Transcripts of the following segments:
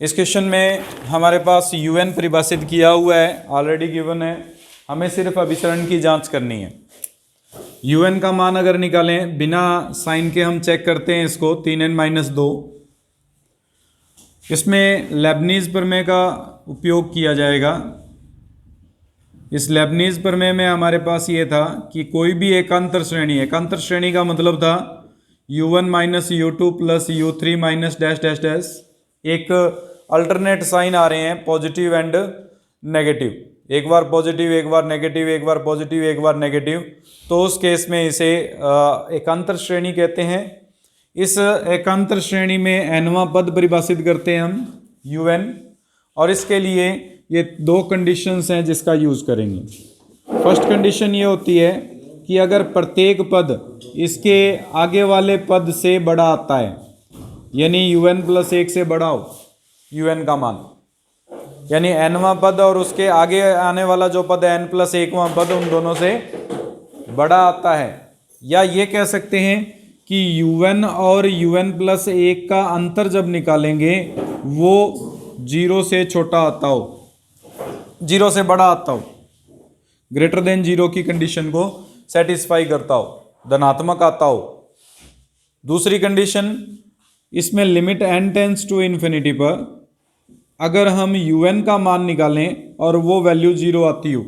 इस क्वेश्चन में हमारे पास UN परिभाषित किया हुआ है, ऑलरेडी गिवन है, हमें सिर्फ अभिसरण की जांच करनी है। UN का मान अगर निकालें बिना साइन के, हम चेक करते हैं इसको 3n-2। इसमें लेबनीज प्रमेय का उपयोग किया जाएगा। इस लेबनीज प्रमेय में हमारे पास ये था कि कोई भी एकांतर श्रेणी, एकांतर श्रेणी का मतलब था U1 minus U2 plus U3 minus dash dash dash, एक अल्टरनेट साइन आ रहे हैं पॉजिटिव एंड नेगेटिव, एक बार पॉजिटिव एक बार नेगेटिव, एक बार पॉजिटिव एक बार नेगेटिव, तो उस केस में इसे एकांतर श्रेणी कहते हैं। इस एकांतर श्रेणी में nवां पद परिभाषित करते हैं हम UN, और इसके लिए ये दो कंडीशंस हैं जिसका यूज करेंगे। फर्स्ट कंडीशन ये होती है कि अगर प्रत्येक पद इसके आगे वाले पद से बड़ा आता है, यानी UN प्लस 1 से बड़ा हो UN का मान, यानी nवां पद और उसके आगे आने वाला जो पद है n प्लस 1वां पद, उन दोनों से बड़ा आता है। या ये कह सकते हैं कि UN और UN प्लस 1 का अंतर जब निकालेंगे वो 0 से छोटा आता हो, 0 से बड़ा आता हो, ग्रेटर देन 0 की कंडीशन को सेटिस्फाई करता हो, धनात्मक आता हो। दूसरी कंडीशन, इसमें limit n tends to infinity पर अगर हम UN का मान निकालें और वो वैल्यू 0 आती हो,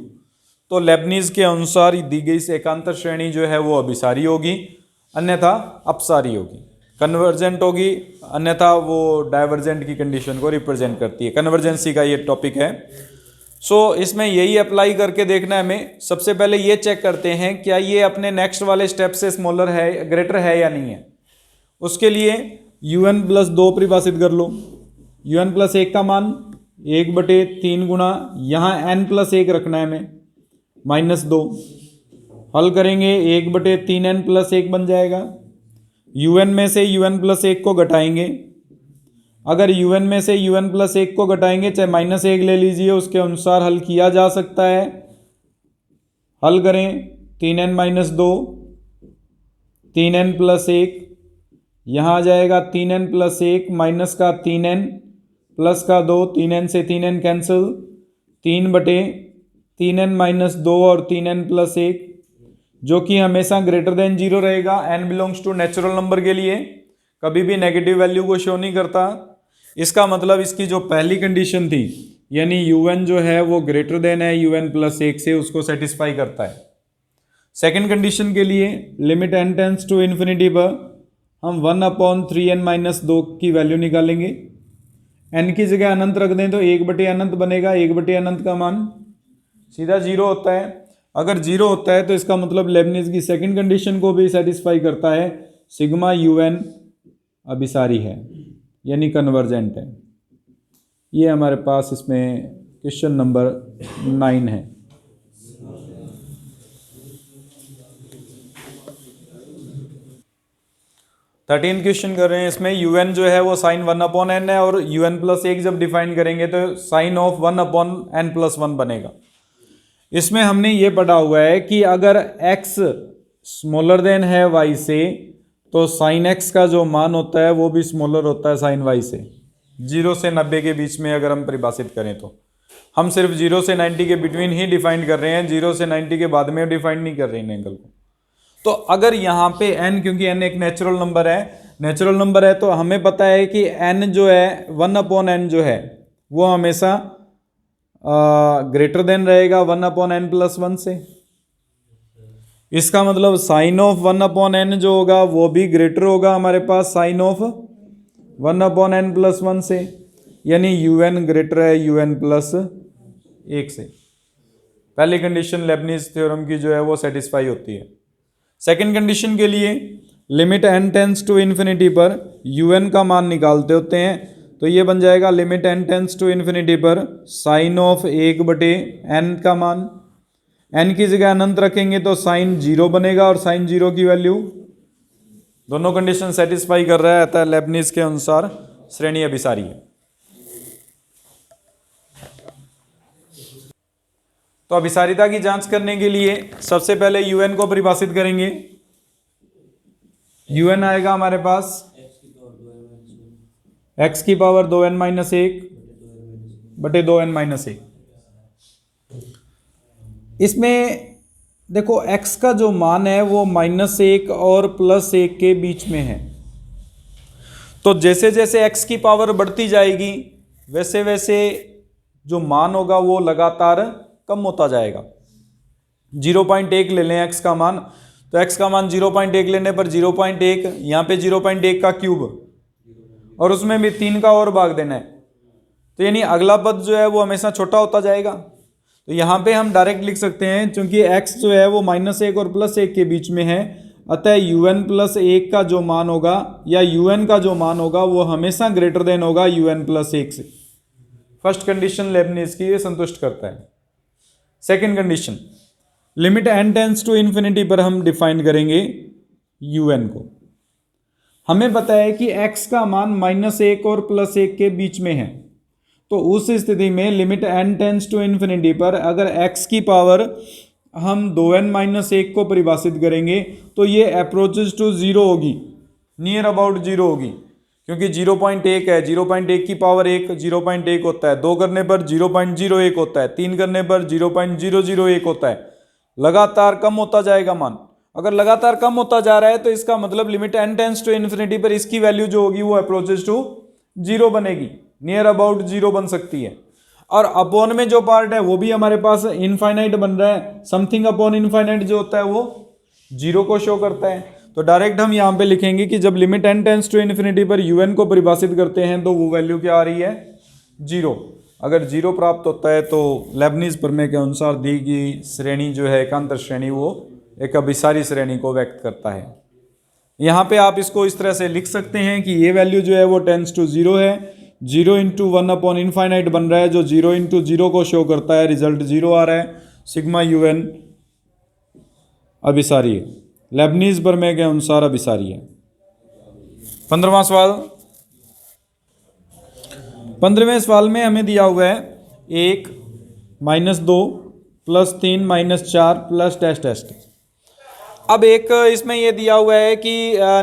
तो लेबनीज के अनुसार दी गई एकांतर श्रेणी जो है वो अभिसारी होगी, अन्यथा अपसारी होगी, कन्वर्जेंट होगी, अन्यथा वो डाइवर्जेंट की कंडीशन को रिप्रेजेंट करती है। कन्वर्जेंसी का ये टॉपिक है। इसमें यही अप्लाई करके देखना है हमें। सबसे पहले ये चेक करते हैं क्या ये अपने नेक्स्ट वाले स्टेप से स्मॉलर है, ग्रेटर है या नहीं है। उसके लिए UN प्लस 2 परिभाषित कर लो। UN प्लस 1 का मान 1/3 गुणा, यहाँ n प्लस 1 रखना है हमें, -2, हल करेंगे 1/3n प्लस 1 बन जाएगा। UN में से UN प्लस 1 को घटाएंगे, अगर UN में से UN प्लस 1 को घटाएंगे, चाहे -1 ले लीजिए, उसके अनुसार हल किया जा सकता है। हल करें 3n-2, 3n प्लस 1, यहाँ आ जाएगा 3n प्लस 1 माइनस का 3n प्लस का 2, 3n से 3n कैंसिल, 3/3n-2 और 3n प्लस 1, जो कि हमेशा ग्रेटर देन 0 रहेगा। n belongs to natural number के लिए कभी भी नेगेटिव वैल्यू को शो नहीं करता। इसका मतलब इसकी जो पहली कंडीशन थी, यानी UN जो है वो ग्रेटर देन है UN प्लस 1 से, उसको सेटिस्फाई करता है। सेकेंड कंडीशन के लिए limit n tends to infinity पर हम 1/3n-2 की वैल्यू निकालेंगे। n की जगह अनंत रख दें तो 1/अनंत बनेगा, 1/अनंत का मान सीधा 0 होता है। अगर 0 होता है तो इसका मतलब लेबनीज की सेकंड कंडीशन को भी सेटिस्फाई करता है, सिग्मा UN अभिसारी है, यानी कन्वर्जेंट है। ये हमारे पास इसमें क्वेश्चन नंबर 9 है। थर्टीन क्वेश्चन कर रहे हैं। इसमें UN जो है वो साइन 1/n है, और UN प्लस 1 जब डिफाइन करेंगे तो साइन ऑफ 1/n+1 बनेगा। इसमें हमने ये पढ़ा हुआ है कि अगर x स्मॉलर देन है y से, तो साइन x का जो मान होता है वो भी स्मॉलर होता है साइन y से। 0 से 90 के बीच में अगर हम परिभाषित करें तो हम सिर्फ 0 से 90 के बिटवीन ही डिफाइन कर रहे हैं, 0 से 90 के बाद में डिफाइन नहीं कर रहे हैं एंगल को। तो अगर यहाँ पे n, क्योंकि n एक नेचुरल नंबर है, तो हमें पता है कि n जो है 1/n जो है वो हमेशा ग्रेटर देन रहेगा 1/n+1 से। इसका मतलब साइन ऑफ 1/n जो होगा वो भी ग्रेटर होगा हमारे पास साइन ऑफ 1/n+1 से, यानी UN ग्रेटर है UN प्लस 1 से। पहली कंडीशन लेबनीज थ्योरम की जो है वो सेटिस्फाई होती है। सेकेंड कंडीशन के लिए limit n tends to infinity पर UN का मान निकालते होते हैं, तो ये बन जाएगा limit n tends to infinity पर साइन ऑफ 1/n का मान, n की जगह अनंत रखेंगे तो साइन 0 बनेगा, और साइन 0 की वैल्यू, दोनों कंडीशन सेटिस्फाई कर रहा है, अतः लेबनीज के अनुसार श्रेणी अभिसारी है। तो अभिसारिता की जांच करने के लिए सबसे पहले UN को परिभाषित करेंगे। UN आएगा हमारे पास एक्स की पावर 2n माइनस 1 बटे 2n माइनस 1। इसमें देखो x का जो मान है वो -1 और +1 के बीच में है। तो जैसे जैसे x की पावर बढ़ती जाएगी वैसे वैसे जो मान होगा वो लगातार कम होता जाएगा। 0.1 ले लें x का मान, तो x का मान 0.1 लेने पर 0.1, यहाँ पे 0.1 का क्यूब और उसमें भी 3 का और भाग देना है, तो यानी अगला पद जो है वो हमेशा छोटा होता जाएगा। तो यहाँ पे हम डायरेक्ट लिख सकते हैं, चूंकि x जो है वो -1 और +1 के बीच में है, अतः un + 1 का जो मान होगा या un का जो मान होगा वो हमेशा ग्रेटर देन होगा un + 1 से। फर्स्ट कंडीशन लेबनीज की ये संतुष्ट करता है। Second condition, limit n tends to infinity पर हम डिफाइन करेंगे un को। हमें पता है कि x का मान -1 और +1 के बीच में है, तो उस स्थिति में limit n tends to infinity पर अगर x की पावर हम 2n-1 को परिभाषित करेंगे तो ये अप्रोचेस टू 0 होगी, नियर अबाउट 0 होगी, क्योंकि 0.1 है, 0.1 की पावर 1 0.1 होता है, 2 करने पर 0.01 होता है, 3 करने पर 0.001 होता है, लगातार कम होता जाएगा मान। अगर लगातार कम होता जा रहा है तो इसका मतलब limit n tends to infinity पर इसकी वैल्यू जो होगी वो अप्रोचेस टू 0 बनेगी, नियर अबाउट 0 बन सकती है। और अपॉन में जो पार्ट है वो भी हमारे पास इनफाइनाइट बन रहा है, समथिंग अपॉन इनफाइनाइट जो होता है वो 0 को शो करता है। तो डायरेक्ट हम यहाँ पे लिखेंगे कि जब limit n tends to infinity पर un को परिभाषित करते हैं तो वो वैल्यू क्या आ रही है, 0। अगर 0 प्राप्त होता है तो लेबनीज प्रमेय के अनुसार दी गई श्रेणी जो है एकांतर श्रेणी वो एक अभिसारी श्रेणी को व्यक्त करता है। यहाँ पे आप इसको इस तरह से लिख सकते हैं कि ये वैल्यू जो है वो टेंस टू 0 है, 0 × 1 अपॉन इनफाइनाइट बन रहा है जो 0 × 0 को शो करता है, रिजल्ट 0 आ रहा है, सिग्मा un अभिसारी है, लेबनीज प्रमेय के अनुसार अभिसारी है। 15वां सवाल, 15वें सवाल में हमें दिया हुआ है 1 -2 +3 -4 +... अब एक इसमें यह दिया हुआ है कि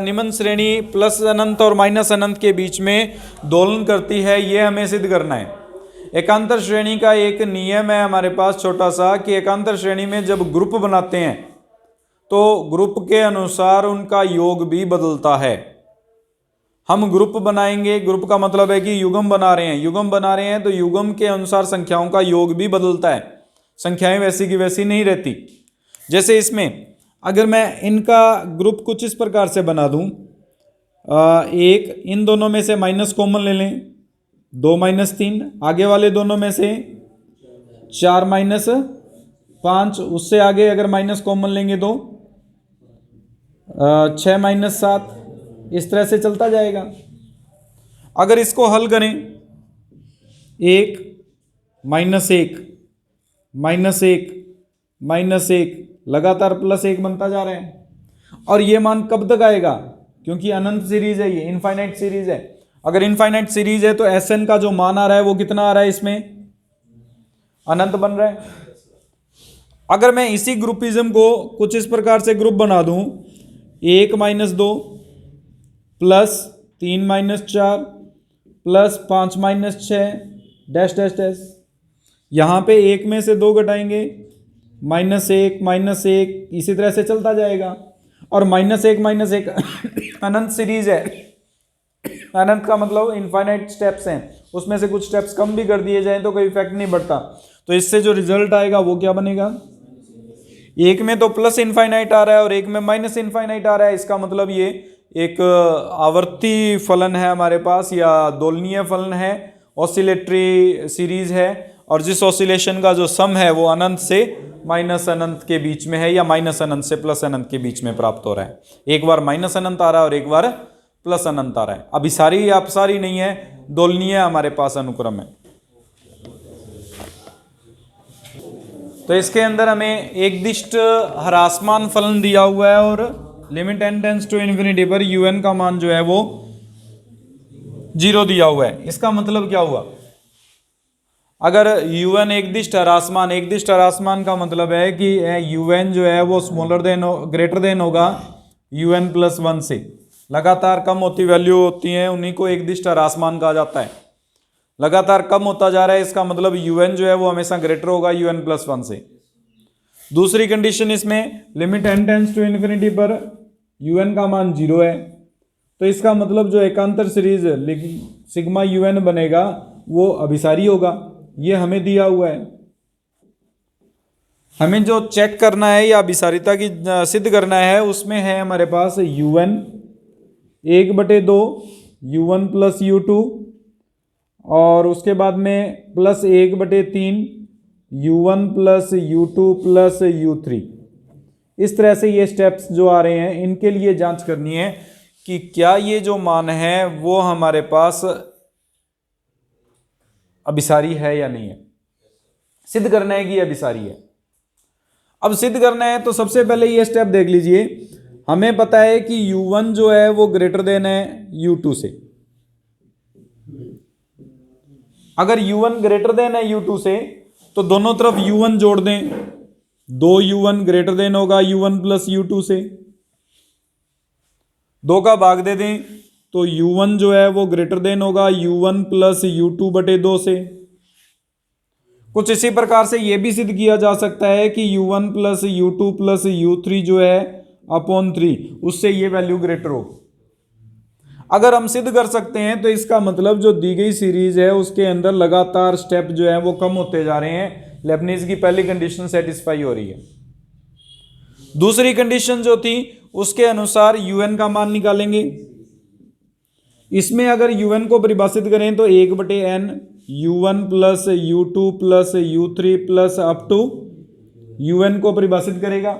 निम्न श्रेणी प्लस अनंत और माइनस अनंत के बीच में दोलन करती है, ये हमें सिद्ध करना है। एकांतर श्रेणी का एक नियम है हमारे पास छोटा सा कि एकांतर श्रेणी में जब ग्रुप बनाते हैं तो ग्रुप के अनुसार उनका योग भी बदलता है। हम ग्रुप बनाएंगे, ग्रुप का मतलब है कि युग्म बना रहे हैं, युग्म बना रहे हैं तो युग्म के अनुसार संख्याओं का योग भी बदलता है, संख्याएं वैसी की वैसी नहीं रहती। जैसे इसमें अगर मैं इनका ग्रुप कुछ इस प्रकार से बना दूं, एक इन दोनों में से माइनस कॉमन ले लें, 2 - 3, आगे वाले दोनों में से 4 - 5, उससे आगे अगर माइनस कॉमन लेंगे तो 6 - 7, इस तरह से चलता जाएगा। अगर इसको हल करें 1 -1 -1 लगातार +1 बनता जा रहा है। और ये मान कब तक आएगा, क्योंकि अनंत सीरीज है, ये इनफाइनाइट सीरीज है। अगर इनफाइनाइट सीरीज है तो Sn का जो मान आ रहा है वो कितना आ रहा है, इसमें अनंत बन रहा है। अगर मैं इसी ग्रुपिज्म को कुछ इस प्रकार से ग्रुप बना दूं, 1 - 2 +3 - 4 +5 - 6 ... यहां पे 1 में से 2 घटाएंगे, -1 -1, इसी तरह से चलता जाएगा। और -1 अनंत सीरीज है, अनंत का मतलब इनफाइनाइट स्टेप्स हैं, उसमें से कुछ स्टेप्स कम भी कर दिए जाएं तो कोई इफेक्ट नहीं पड़ता। तो इससे जो रिजल्ट आएगा वो क्या बनेगा, एक में तो प्लस इनफाइनाइट आ रहा है और एक में माइनस इनफाइनाइट आ रहा है। इसका मतलब ये एक आवर्ती फलन है हमारे पास या दोलनीय फलन है, ऑसिलेटरी सीरीज है, और जिस ऑसिलेशन का जो सम है वो अनंत से माइनस अनंत के बीच में है या माइनस अनंत से प्लस अनंत के बीच में प्राप्त हो रहा है। एक बार माइनस अनंत आ रहा है और एक बार प्लस अनंत आ रहा है। अभिसारी या अपसारी नहीं है, दोलनीय हमारे पास अनुक्रम है। तो इसके अंदर हमें एक दिष्ट ह्रासमान फलन दिया हुआ है और limit n tends to infinity पर un का मान जो है वो 0 दिया हुआ है। इसका मतलब क्या हुआ, अगर un एक दिष्ट ह्रासमान का मतलब है कि un जो है वो स्मॉलर देन ग्रेटर देन होगा un + 1 से। लगातार कम होती वैल्यू होती हैं उन्हीं को एकदिष्ट आसमान कहा जाता है। लगातार कम होता जा रहा है, इसका मतलब un जो है वो हमेशा ग्रेटर होगा un+1 से। दूसरी कंडीशन इसमें limit n tends to infinity पर un का मान 0 है, तो इसका मतलब जो एकांतर सीरीज सिग्मा un बनेगा वो अभिसारी होगा। ये हमें दिया हुआ है। हमें जो चेक करना है या अभिसारिता की सिद्ध करना है उसमें है हमारे पास un 1/2 u1+u2 और उसके बाद में +1/3 u1+u2+u3। इस तरह से ये स्टेप्स जो आ रहे हैं इनके लिए जांच करनी है कि क्या ये जो मान है वो हमारे पास अभिसारी है या नहीं है। सिद्ध करना है कि ये अभिसारी है। अब सिद्ध करना है तो सबसे पहले ये स्टेप देख लीजिए। हमें पता है कि u1 जो है वो ग्रेटर देन है u2 से। अगर u1 ग्रेटर देन है u2 से तो दोनों तरफ u1 जोड़ दें, 2u1 ग्रेटर देन होगा u1+u2 से। 2 का भाग दे दें तो u1 जो है वो ग्रेटर देन होगा u1+u2/2 से। कुछ इसी प्रकार से यह भी सिद्ध किया जा सकता है कि u1+u2+u3 जो है अपॉन 3 उससे ये वैल्यू ग्रेटर हो। अगर हम सिद्ध कर सकते हैं तो इसका मतलब जो दी गई सीरीज है उसके अंदर लगातार स्टेप जो है वो कम होते जा रहे हैं। लेबनीज की पहली कंडीशन सेटिस्फाई हो रही है। दूसरी कंडीशन जो थी उसके अनुसार un का मान निकालेंगे। इसमें अगर un को परिभाषित करें तो 1/n u1+u2+u3 plus up to un को परिभाषित करेगा।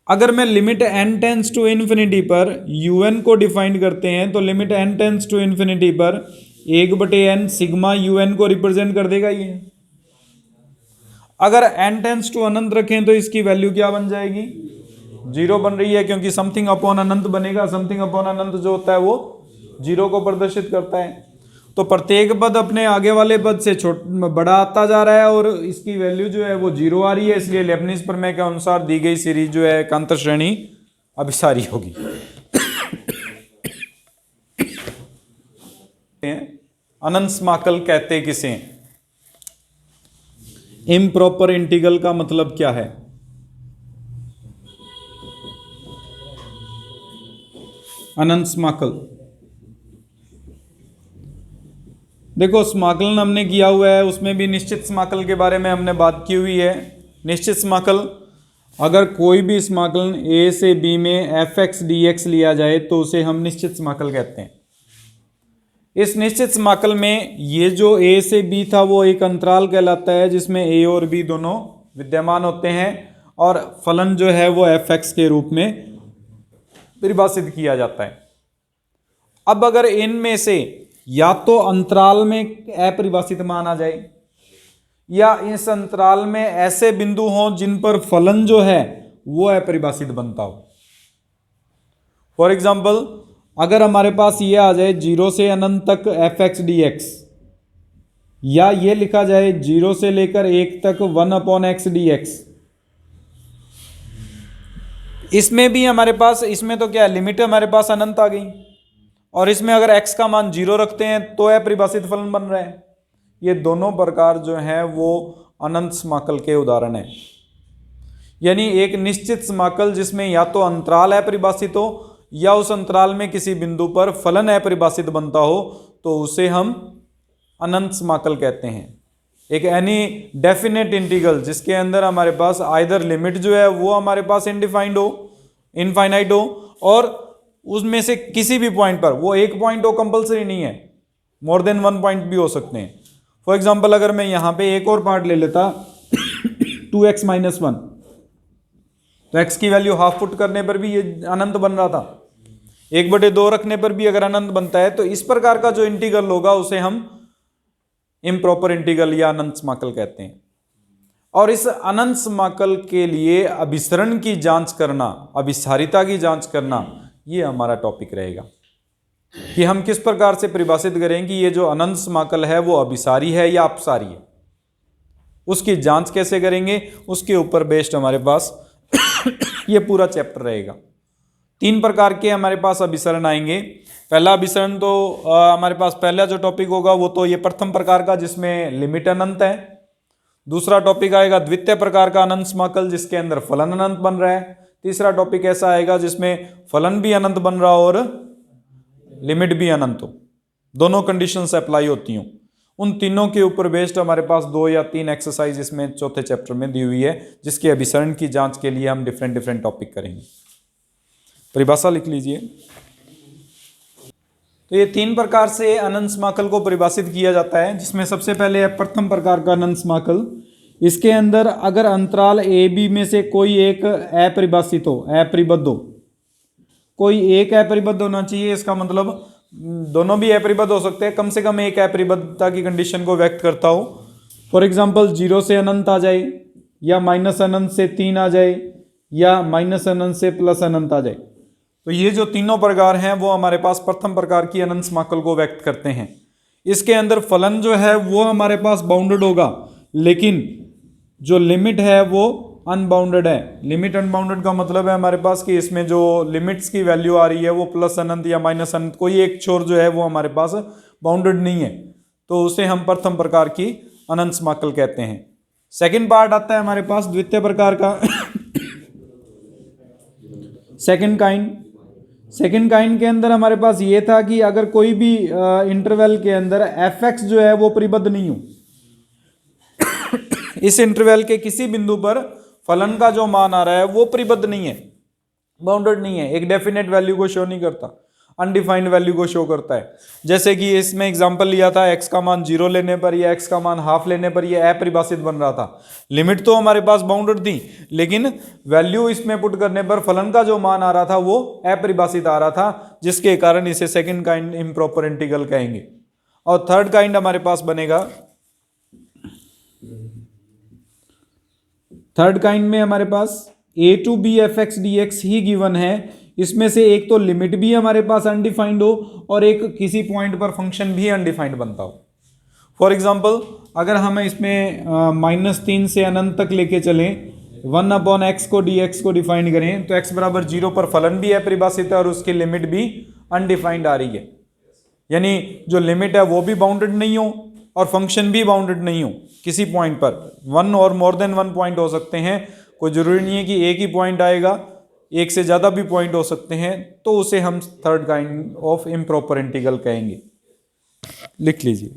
अगर मैं limit n tends to infinity पर un को डिफाइन करते हैं तो limit n tends to infinity पर 1/n सिग्मा un को रिप्रेजेंट कर देगा ये। अगर n टेंस टू अनंत रखें तो इसकी वैल्यू क्या बन जाएगी, 0 बन रही है, क्योंकि समथिंग अपॉन अनंत बनेगा। समथिंग अपॉन अनंत जो होता है वो 0 को प्रदर्शित करता है। तो प्रत्येक पद अपने आगे वाले पद से बड़ा आता जा रहा है और इसकी वैल्यू जो है वो 0 आ रही है। इसलिए लेबनीज प्रमेय के अनुसार दी गई सीरीज जो है एकांतर श्रेणी अभिसारी होगी। अनंत समाकल कहते किसे हैं? इम्प्रॉपर इंटीग्रल का मतलब क्या है? अनंत समाकल, देखो समाकलन हमने किया हुआ है, उसमें भी निश्चित समाकल के बारे में हमने बात की हुई है। निश्चित समाकल, अगर कोई भी समाकलन a से b में fx dx लिया जाए तो उसे हम निश्चित समाकल कहते हैं। इस निश्चित समाकल में ये जो a से b था वो एक अंतराल कहलाता है जिसमें a और b दोनों विद्यमान होते हैं और फलन जो है वो fx के रूप में परिभाषित किया जाता है। अब अगर इनमें से या तो अंतराल में अपरिभाषित मान आ जाए या इस अंतराल में ऐसे बिंदु हों जिन पर फलन जो है वो अपरिभाषित बनता हो। फॉर एग्जाम्पल, अगर हमारे पास ये आ जाए 0 से अनंत तक fx dx, या ये लिखा जाए 0 से लेकर 1 तक 1/x dx। इसमें भी हमारे पास, इसमें तो क्या है, लिमिट हमारे पास अनंत आ गई और इसमें अगर x का मान 0 रखते हैं तो अपरिभाषित फलन बन रहा है। ये दोनों प्रकार जो हैं वो अनंत समाकल के उदाहरण हैं। यानी एक निश्चित समाकल जिसमें या तो अंतराल अपरिभाषित हो या उस अंतराल में किसी बिंदु पर फलन अपरिभाषित बनता हो तो उसे हम अनंत समाकल कहते हैं। एक एनी डेफिनेट इंटीग्रल जिसके अंदर हमारे पास आइदर लिमिट जो है वो हमारे पास इनडिफाइंड हो, इनफाइनाइट हो, और उसमें से किसी भी पॉइंट पर, वो एक पॉइंट हो कंपलसरी नहीं है, मोर देन 1 पॉइंट भी हो सकते हैं। फॉर एग्जांपल, अगर मैं यहां पे एक और पार्ट ले लेता 2x - 1, तो x की वैल्यू हाफ पुट करने पर भी ये अनंत बन रहा था। 1/2 रखने पर भी अगर अनंत बनता है तो इस प्रकार का जो इंटीग्रल होगा उसे हम इम्प्रॉपर इंटीग्रल या अनंत समाकल कहते हैं। और इस अनंत समाकल के लिए अभिसरण की जांच करना, अभिसारिता की जांच करना, ये हमारा टॉपिक रहेगा कि हम किस प्रकार से परिभाषित करें कि ये जो अनंत समाकल है वो अभिसारी है या अपसारी है। उसकी जांच कैसे करेंगे, उसके ऊपर बेस्ड हमारे पास ये पूरा चैप्टर रहेगा। तीन प्रकार के हमारे पास अभिसरण आएंगे। पहला अभिसरण तो हमारे पास पहला जो टॉपिक होगा वो तो ये प्रथम प्रकार का, जिसमें लिमिट अनंत है। दूसरा टॉपिक आएगा द्वितीय प्रकार का अनंत समाकल, जिसके अंदर फलन अनंत बन रहा है। तीसरा टॉपिक ऐसा आएगा जिसमें फलन भी अनंत बन रहा हो और लिमिट भी अनंत हो, दोनों कंडीशंस अप्लाई होती हों। उन तीनों के ऊपर बेस्ड हमारे पास 2 या 3 एक्सरसाइज इसमें चौथे चैप्टर में दी हुई है, जिसके अभिसरण की जांच के लिए हम डिफरेंट टॉपिक करेंगे। परिभाषा लिख लीजिए। तो ये 3 प्रकार से अनंत समाकल को परिभाषित किया जाता है, जिसमें सबसे पहले है प्रथम प्रकार का अनंत समाकल। इसके अंदर अगर अंतराल ए बी में से कोई एक अपरिभाषित हो, अपरिबद्ध हो, कोई एक अपरिबद्ध होना चाहिए, इसका मतलब दोनों भी अपरिबद्ध हो सकते हैं, कम से कम एक अपरिबद्धता की कंडीशन को व्यक्त करता हो। फॉर एग्जांपल 0 से अनंत आ जाए, या माइनस अनंत से 3 आ जाए, या माइनस अनंत से प्लस अनंत आ जाए। तो ये जो तीनों प्रकार हैं वो हमारे पास प्रथम प्रकार की अनंत समाकल को व्यक्त करते हैं। इसके अंदर फलन जो है वो हमारे पास बाउंडेड होगा, लेकिन जो लिमिट है वो अनबाउंडेड है। लिमिट अनबाउंडेड का मतलब है हमारे पास कि इसमें जो लिमिट्स की वैल्यू आ रही है वो प्लस अनंत या माइनस अनंत, कोई एक छोर जो है वो हमारे पास बाउंडेड नहीं है, तो उसे हम प्रथम प्रकार की अनंत समाकल कहते हैं। सेकंड पार्ट आता है हमारे पास द्वितीय प्रकार का सेकंड काइंड के अंदर हमारे पास ये था कि अगर कोई भी इंटरवल के अंदर एफ एक्स जो है वो परिबद्ध नहीं हो, इस इंटरवल के किसी बिंदु पर फलन का जो मान आ रहा है वो परिबद्ध नहीं है, बाउंडेड नहीं है, एक डेफिनेट वैल्यू को शो नहीं करता, अनडिफाइंड वैल्यू को शो करता है। जैसे कि इसमें एग्जांपल लिया था, x का मान 0 लेने पर या x का मान हाफ लेने पर ये अपरिभाषित बन रहा था। लिमिट तो हमारे पास बाउंडेड थी, लेकिन वैल्यू इसमें पुट करने पर फलन का जो मान आ रहा था वो अपरिभाषित आ रहा था, जिसके कारण इसे सेकेंड काइंड इम्प्रॉपर इंटीग्रल कहेंगे। और थर्ड काइंड हमारे पास बनेगा, थर्ड काइंड में हमारे पास a to b f x d x ही गिवन है। इसमें से एक तो लिमिट भी हमारे पास अनडिफाइंड हो और एक किसी पॉइंट पर फंक्शन भी अनडिफाइंड बनता हो। फॉर एग्जांपल अगर हम इसमें -3 से अनंत तक लेके चलें, 1/x को dx को डिफाइन करें, तो x बराबर 0 पर फलन भी है परिभाषित है और उसकी लिमिट भी अनडिफाइंड आ रही है। यानी जो लिमिट है वो भी बाउंडेड नहीं हो और फंक्शन भी बाउंडेड नहीं हो, किसी पॉइंट पर 1 और मोर देन 1 पॉइंट हो सकते हैं, कोई जरूरी नहीं है कि एक ही पॉइंट आएगा, एक से ज़्यादा भी पॉइंट हो सकते हैं, तो उसे हम third kind of improper integral कहेंगे। लिख लीजिए।